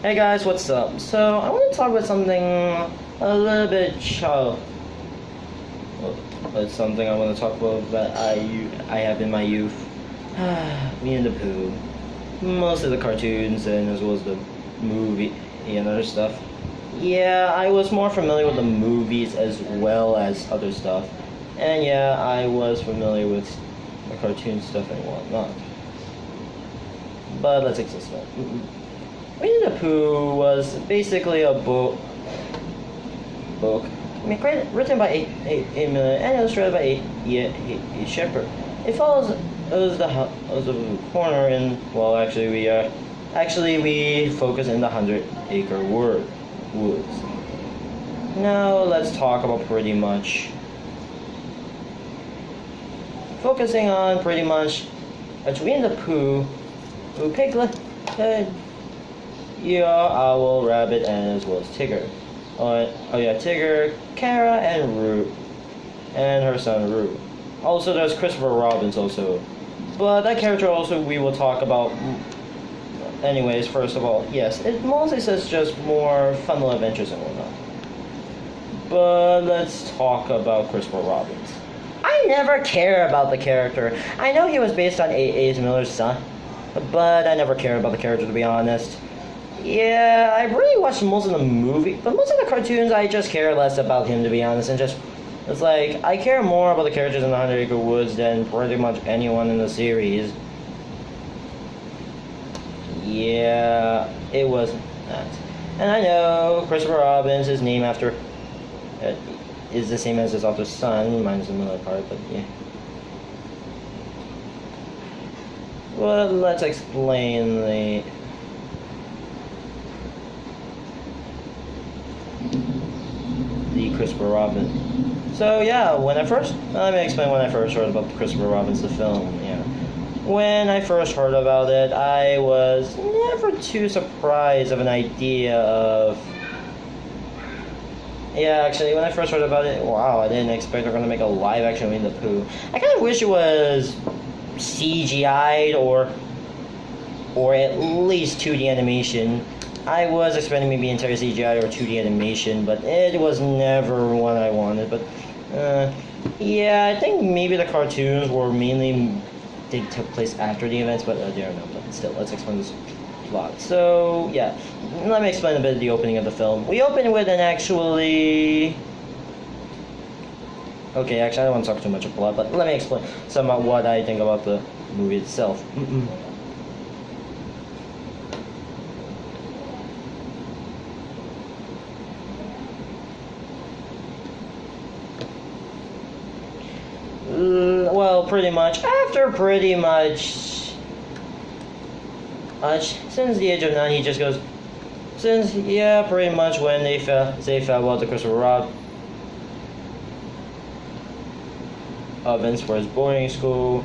Hey guys, what's up? So I want to talk about something a little bit it's something I want to talk about that I have in my youth. Me and the Pooh. Most of the cartoons and as well as the movie and other stuff. Yeah, I was more familiar with the movies as well as other stuff. And yeah, I was familiar with the cartoon stuff and whatnot. But let's exist that. Winnie the Pooh was basically a book. I mean, written by a Miller and illustrated by a Shepherd. It follows the corner in. Well, actually we focus in the 100-acre woods. Now let's talk about pretty much. Focusing on pretty much Winnie the Pooh, Piglet, Owl, Rabbit, and as well as Tigger. Tigger, Kara, and Roo, and her son Roo. Also, there's Christopher Robin also, but that character also we will talk about. Anyways, first of all, yes, it mostly says just more fun little adventures and whatnot. But let's talk about Christopher Robin. I never care about the character. I know he was based on A. Miller's son, but I never cared about the character, to be honest. Yeah, I really watched most of the movie, but most of the cartoons I just care less about him, to be honest, and it's like, I care more about the characters in the 100-Acre Woods than pretty much anyone in the series. Yeah, it was that. And I know Christopher Robin, his name after, is the same as his author's son, minus the Miller part, but yeah. Well, let's explain the Christopher Robin. So yeah, let me explain when I first heard about Christopher Robin's the film. Yeah, when I first heard about it, I was never too surprised of an idea of. Yeah, actually, when I first heard about it, wow, I didn't expect they're gonna make a live action Winnie the Pooh. I kind of wish it was CGI'd or at least 2D animation. I was expecting maybe entire CGI or 2D animation, but it was never what I wanted. But yeah, I think maybe the cartoons were they took place after the events, but I don't know. But still, let's explain this plot. So yeah, let me explain a bit of the opening of the film. We open with an actually. Okay, actually, I don't want to talk too much about plot, but let me explain some of what I think about the movie itself. Well, pretty much, since the age of 9, he just goes, pretty much when they fell out to Christopher Robin's for his boarding school.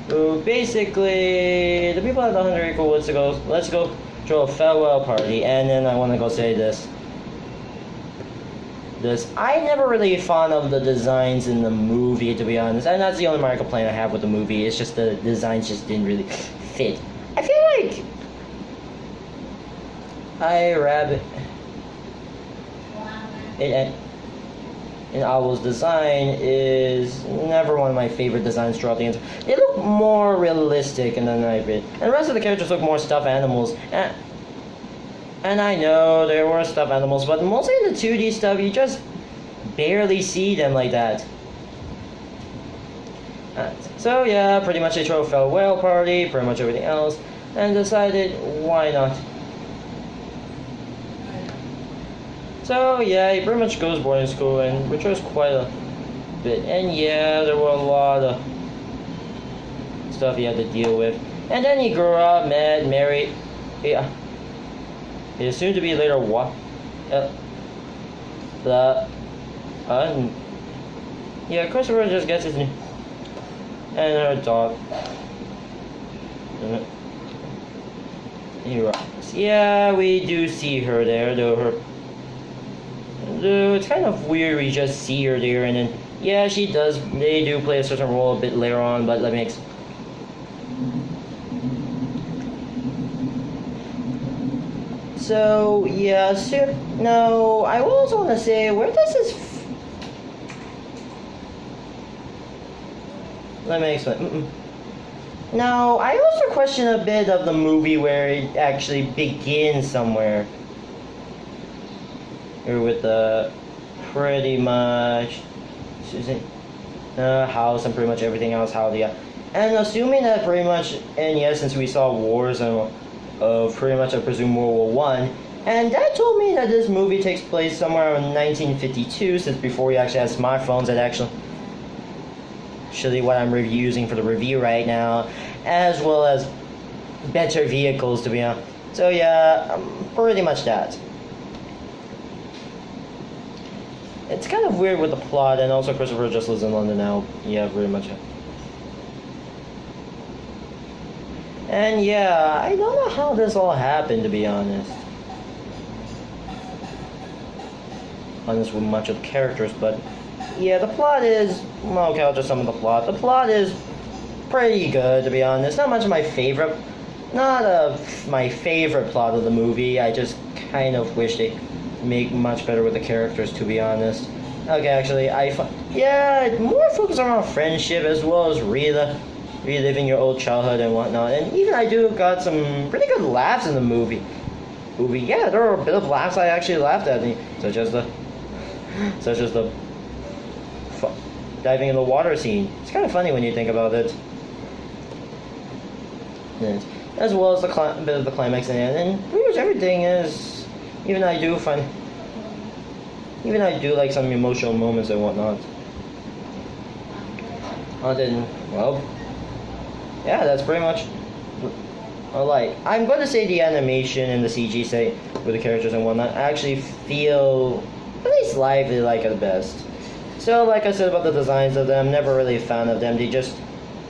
Basically, the people at the 100-Acre Woods to go, let's go throw a farewell party, and then I want to go say this. I never really fond of the designs in the movie, to be honest, and that's the only minor complaint I have with the movie. It's just the designs just didn't really fit. I feel like Rabbit and Owl's design is never one of my favorite designs throughout the entire. They look more realistic and then and the rest of the characters look more stuffed animals. And I know there were stuffed animals, but mostly in the 2D stuff, you just barely see them like that. So yeah, pretty much they throw a farewell party, pretty much everything else, and decided why not. So yeah, he pretty much goes boarding school, and which was quite a bit. And yeah, there were a lot of stuff he had to deal with. And then he grew up, married. Yeah. His soon-to-be later Christopher just gets his new and her dog. Yeah, we do see her there, though it's kind of weird we just see her there, and then yeah, they do play a certain role a bit later on, but let me So yeah, so no, I also want to say, where does this? Let me explain. Now, I also question a bit of the movie where it actually begins somewhere. Here with the pretty much house and pretty much everything else, how the and assuming that pretty much in the essence we saw wars and pretty much I presume World War One, and that told me that this movie takes place somewhere in 1952, since before we actually had smartphones that actually what I'm using for the review right now, as well as better vehicles to be honest. So yeah, pretty much that. It's kind of weird with the plot, and also Christopher just lives in London now. Yeah, very much. And yeah, I don't know how this all happened, to be honest. Honest with much of the characters, but yeah, the plot is, well, okay, I'll just sum up the plot. The plot is pretty good, to be honest. Not much of my favorite, my favorite plot of the movie. I just kind of wish they make much better with the characters, to be honest. Okay, actually, yeah, more focus around friendship as well as reliving your old childhood and whatnot. And even I do got some pretty good laughs in the movie. Yeah, there were a bit of laughs I actually laughed at, such as the diving in the water scene. It's kind of funny when you think about it. And as well as a bit of the climax in the end, and pretty much everything is. Even I do like some emotional moments and whatnot. Well, yeah, that's pretty much. I'm going to say the animation and the CG with the characters and whatnot, I actually feel at least lively like at best. So, like I said about the designs of them, never really a fan of them.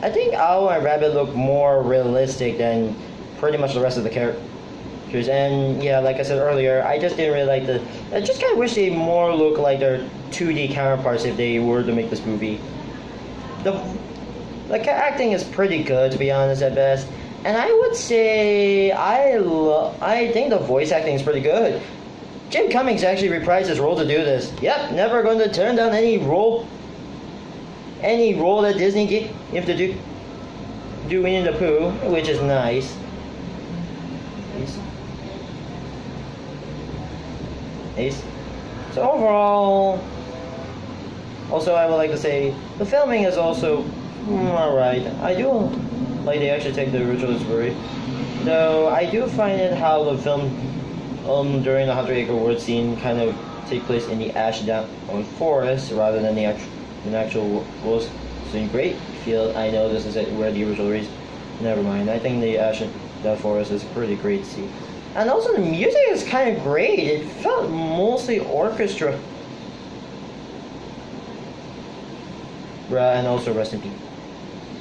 I think Owl and Rabbit look more realistic than pretty much the rest of the characters. And yeah, like I said earlier, I just didn't really like I just kind of wish they more look like their 2D counterparts if they were to make this movie. The acting is pretty good, to be honest, at best. And I would say I think the voice acting is pretty good. Jim Cummings actually reprised his role to do this. Yep, never going to turn down any role that Disney give to do Winnie the Pooh, which is nice. Ace. So overall, also I would like to say the filming is also alright. I do like they actually take the original story, though I do find it how the film during the 100-acre wood scene kind of take place in the Ashdown forest rather than the actual woods. So great feel. I know this is where the original is. Never mind. I think the Ashdown forest is pretty great to see. And also the music is kind of great. It felt mostly orchestra. And also rest in peace.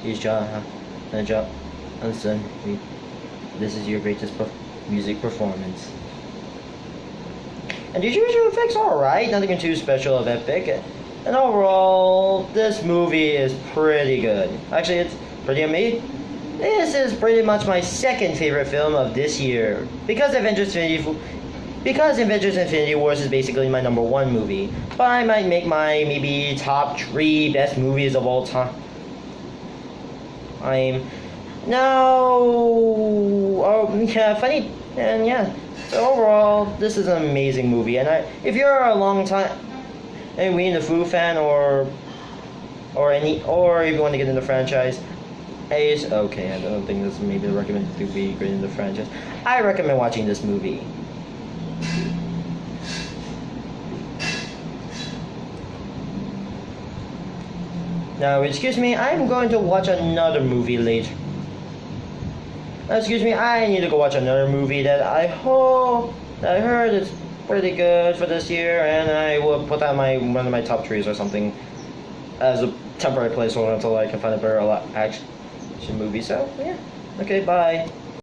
He's John and son. This is your greatest music performance. And the visual effects are alright, nothing too special of epic. And overall, this movie is pretty good. Actually, it's pretty amazing. This is pretty much my second favorite film of this year. Because Avengers Infinity Wars is basically my number one movie. But I might make my maybe top 3 best movies of all time. Funny, and yeah. So overall, this is an amazing movie, and if you're a long time Winnie the Pooh fan, or if you want to get into the franchise, okay. I don't think this maybe recommended to be great in the franchise. I recommend watching this movie. Now, excuse me, I'm going to watch another movie later. Excuse me, I need to go watch another movie that I heard is pretty good for this year, and I will put that in one of my top 3s or something as a temporary placeholder until I can find a better action movie. So, yeah. Okay, bye.